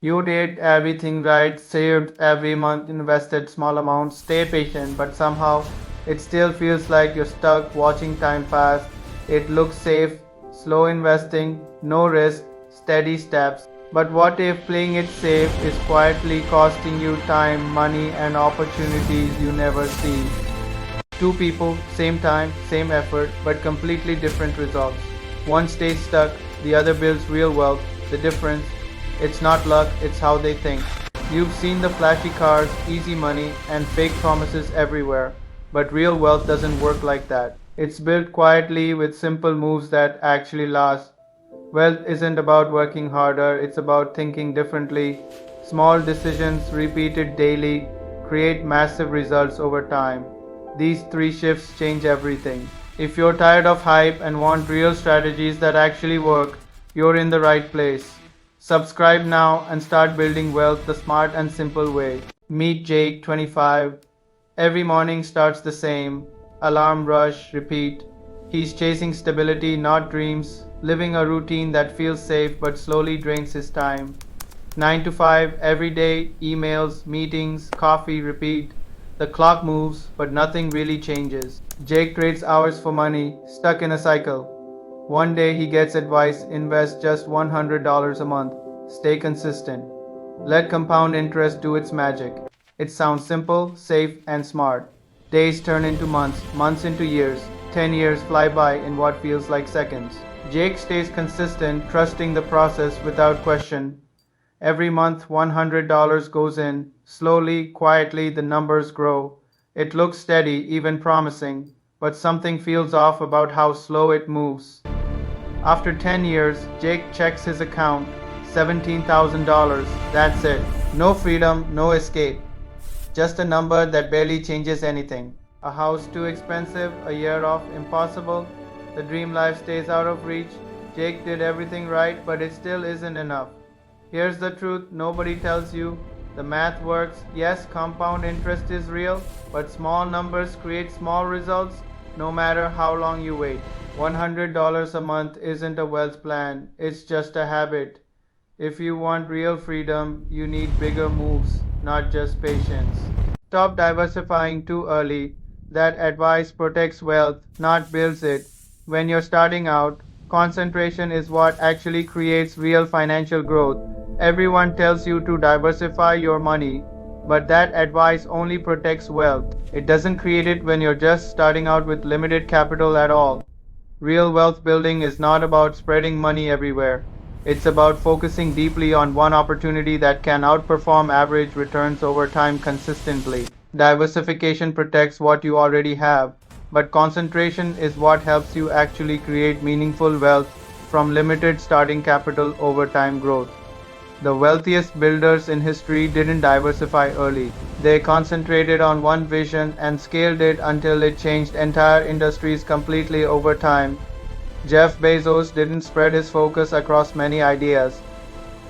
You did everything right, saved every month, invested small amounts, stay patient, but somehow it still feels like you're stuck watching time pass. It looks safe, slow investing, no risk, steady steps. But what if playing it safe is quietly costing you time, money, and opportunities you never see? Two people, same time, same effort, but completely different results. One stays stuck, the other builds real wealth. The difference, it's not luck, it's how they think. You've seen the flashy cars, easy money, and fake promises everywhere. But real wealth doesn't work like that. It's built quietly with simple moves that actually last. Wealth isn't about working harder, it's about thinking differently. Small decisions repeated daily create massive results over time. These three shifts change everything. If you're tired of hype and want real strategies that actually work, you're in the right place. Subscribe now and start building wealth the smart and simple way. Meet Jake, 25. Every morning starts the same. Alarm rush, repeat. He's chasing stability, not dreams, living a routine that feels safe but slowly drains his time. 9 to 5 every day, emails, meetings, coffee, repeat. The clock moves, but nothing really changes. Jake trades hours for money, stuck in a cycle. One day he gets advice, invest just $100 a month. Stay consistent. Let compound interest do its magic. It sounds simple, safe, and smart. Days turn into months, months into years. 10 years fly by in what feels like seconds. Jake stays consistent, trusting the process without question. Every month $100 goes in. Slowly, quietly, the numbers grow. It looks steady, even promising, but something feels off about how slow it moves. After 10 years, Jake checks his account. $17,000. That's it. No freedom, no escape. Just a number that barely changes anything. A house too expensive, a year off impossible. The dream life stays out of reach. Jake did everything right, but it still isn't enough. Here's the truth nobody tells you. The math works. Yes, compound interest is real, but small numbers create small results no matter how long you wait. $100 a month isn't a wealth plan, it's just a habit. If you want real freedom, you need bigger moves, not just patience. Stop diversifying too early. That advice protects wealth, not builds it. When you're starting out, concentration is what actually creates real financial growth. Everyone tells you to diversify your money, but that advice only protects wealth. It doesn't create it when you're just starting out with limited capital at all. Real wealth building is not about spreading money everywhere. It's about focusing deeply on one opportunity that can outperform average returns over time consistently. Diversification protects what you already have, but concentration is what helps you actually create meaningful wealth from limited starting capital over time growth. The wealthiest builders in history didn't diversify early. They concentrated on one vision and scaled it until it changed entire industries completely over time. Jeff Bezos didn't spread his focus across many ideas.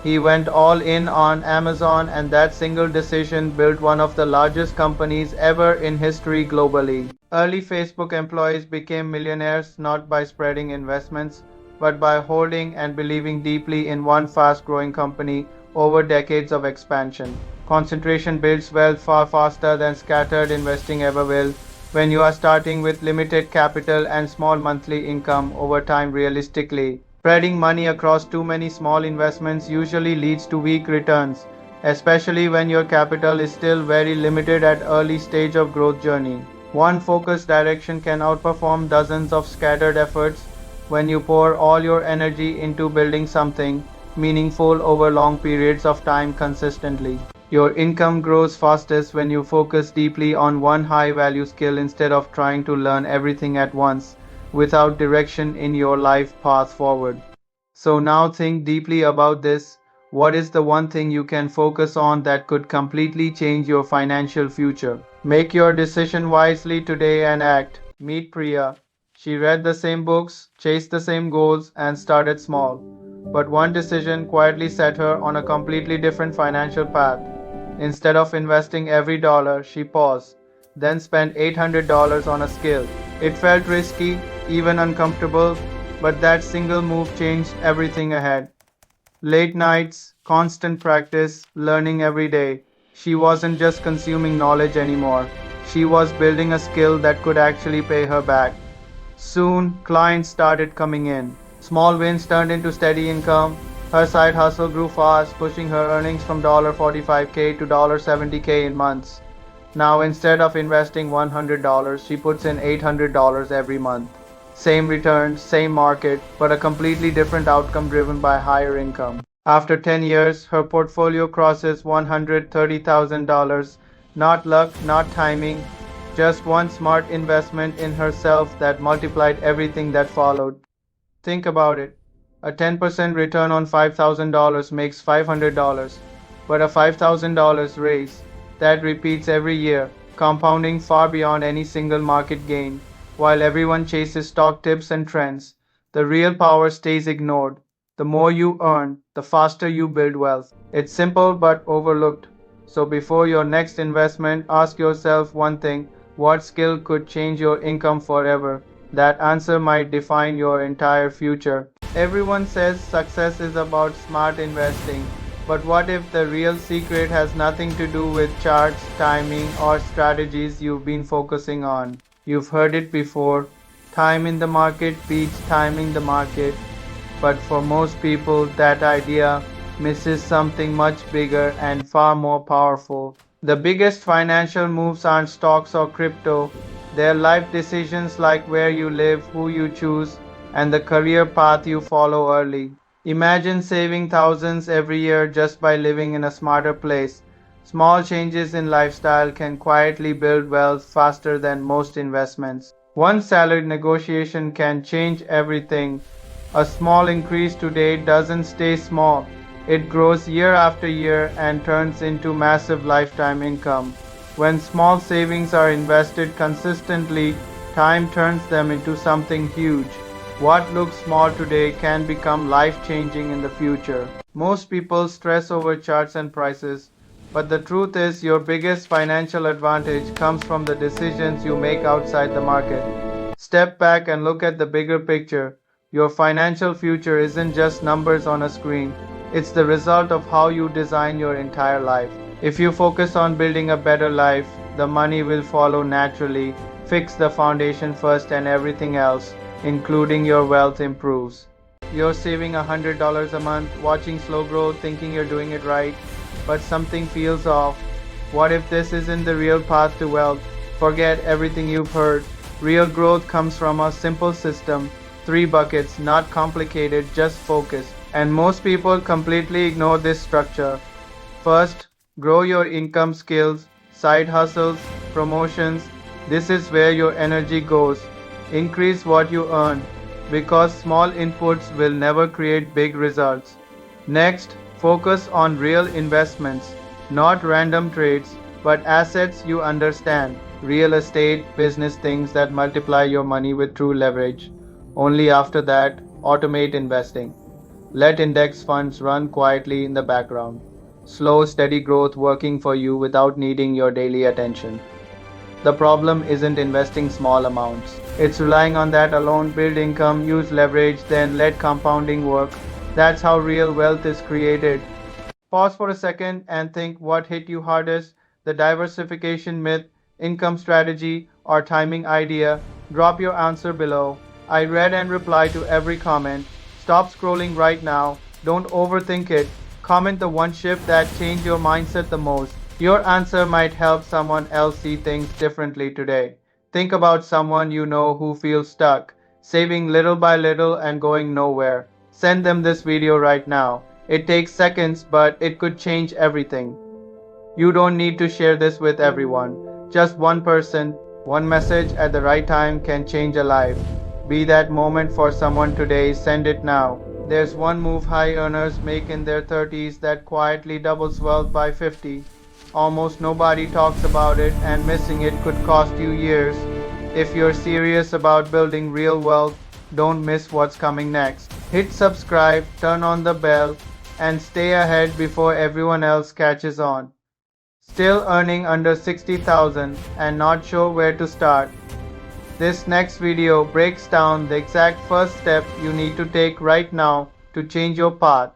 He went all in on Amazon, and that single decision built one of the largest companies ever in history globally. Early Facebook employees became millionaires not by spreading investments, but by holding and believing deeply in one fast growing company over decades of expansion. Concentration builds wealth far faster than scattered investing ever will. When you are starting with limited capital and small monthly income over time realistically, spreading money across too many small investments usually leads to weak returns, especially when your capital is still very limited at early stage of growth journey. One focused direction can outperform dozens of scattered efforts when you pour all your energy into building something meaningful over long periods of time consistently. Your income grows fastest when you focus deeply on one high value skill instead of trying to learn everything at once without direction in your life path forward. So now think deeply about this. What is the one thing you can focus on that could completely change your financial future? Make your decision wisely today and act. Meet Priya. She read the same books, chased the same goals, and started small. But one decision quietly set her on a completely different financial path. Instead of investing every dollar, she paused, then spent $800 on a skill. It felt risky, even uncomfortable, but that single move changed everything ahead. Late nights, constant practice, learning every day. She wasn't just consuming knowledge anymore. She was building a skill that could actually pay her back. Soon, clients started coming in. Small wins turned into steady income. Her side hustle grew fast, pushing her earnings from $45K to $70K in months. Now, instead of investing $100, she puts in $800 every month. Same returns, same market, but a completely different outcome driven by higher income. After 10 years, her portfolio crosses $130,000. Not luck, not timing, just one smart investment in herself that multiplied everything that followed. Think about it. A 10% return on $5,000 makes $500, but a $5,000 raise that repeats every year, compounding far beyond any single market gain. While everyone chases stock tips and trends, the real power stays ignored. The more you earn, the faster you build wealth. It's simple but overlooked. So before your next investment, ask yourself one thing: what skill could change your income forever? That answer might define your entire future. Everyone says success is about smart investing, but what if the real secret has nothing to do with charts, timing, or strategies you've been focusing on? You've heard it before: time in the market beats timing the market. But for most people, that idea misses something much bigger and far more powerful. The biggest financial moves aren't stocks or crypto, they're life decisions like where you live, who you choose, and the career path you follow early. Imagine saving thousands every year just by living in a smarter place. Small changes in lifestyle can quietly build wealth faster than most investments. One salary negotiation can change everything. A small increase today doesn't stay small. It grows year after year and turns into massive lifetime income. When small savings are invested consistently, time turns them into something huge. What looks small today can become life-changing in the future. Most people stress over charts and prices, but the truth is your biggest financial advantage comes from the decisions you make outside the market. Step back and look at the bigger picture. Your financial future isn't just numbers on a screen, it's the result of how you design your entire life. If you focus on building a better life, the money will follow naturally. Fix the foundation first, and everything else, including your wealth, improves. You're saving $100 a month, watching slow growth, thinking you're doing it right, but something feels off. What if this isn't the real path to wealth? Forget everything you've heard. Real growth comes from a simple system. Three buckets, not complicated, just focused. And most people completely ignore this structure. First, grow your income skills, side hustles, promotions. This is where your energy goes. Increase what you earn, because small inputs will never create big results. Next, focus on real investments, not random trades, but assets you understand. Real estate, business, things that multiply your money with true leverage. Only after that, automate investing. Let index funds run quietly in the background. Slow, steady growth working for you without needing your daily attention. The problem isn't investing small amounts. It's relying on that alone. Build income, use leverage, then let compounding work. That's how real wealth is created. Pause for a second and think: what hit you hardest? The diversification myth, income strategy, or timing idea? Drop your answer below. I read and reply to every comment. Stop scrolling right now. Don't overthink it. Comment the one shift that changed your mindset the most. Your answer might help someone else see things differently today. Think about someone you know who feels stuck, saving little by little and going nowhere. Send them this video right now. It takes seconds, but it could change everything. You don't need to share this with everyone. Just one person, one message at the right time can change a life. Be that moment for someone today. Send it now. There's one move high earners make in their 30s that quietly doubles wealth by 50. Almost nobody talks about it, and missing it could cost you years. If you're serious about building real wealth, don't miss what's coming next. Hit subscribe, turn on the bell, and stay ahead before everyone else catches on. Still earning under 60,000 and not sure where to start? This next video breaks down the exact first step you need to take right now to change your path.